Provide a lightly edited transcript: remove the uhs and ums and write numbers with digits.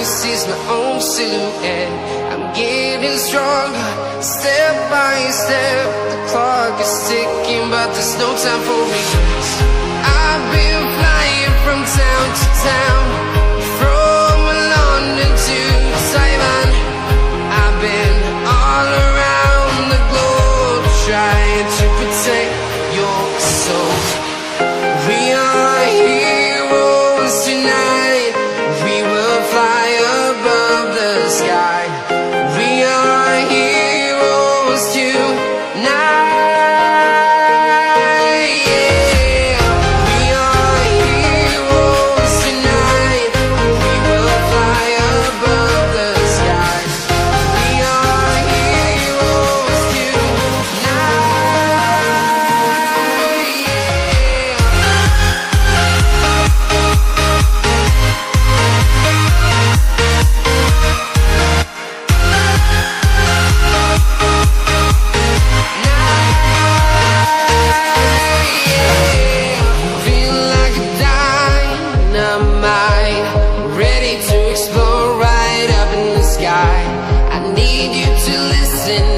sees my own silhouette. I'm getting stronger, step by step. The clock is ticking, but there's no time for regrets. I've been flying from town to town, from London to Taiwan. I've been all around the globe, trying to protect your soul. We are heroes tonight. We will fly above the sky. We are heroes tonight. Yeah. We are heroes tonight. We will fly above the sky. We are heroes tonight. Feel like a dynamite, ready to explode right up in the sky. I need you to listen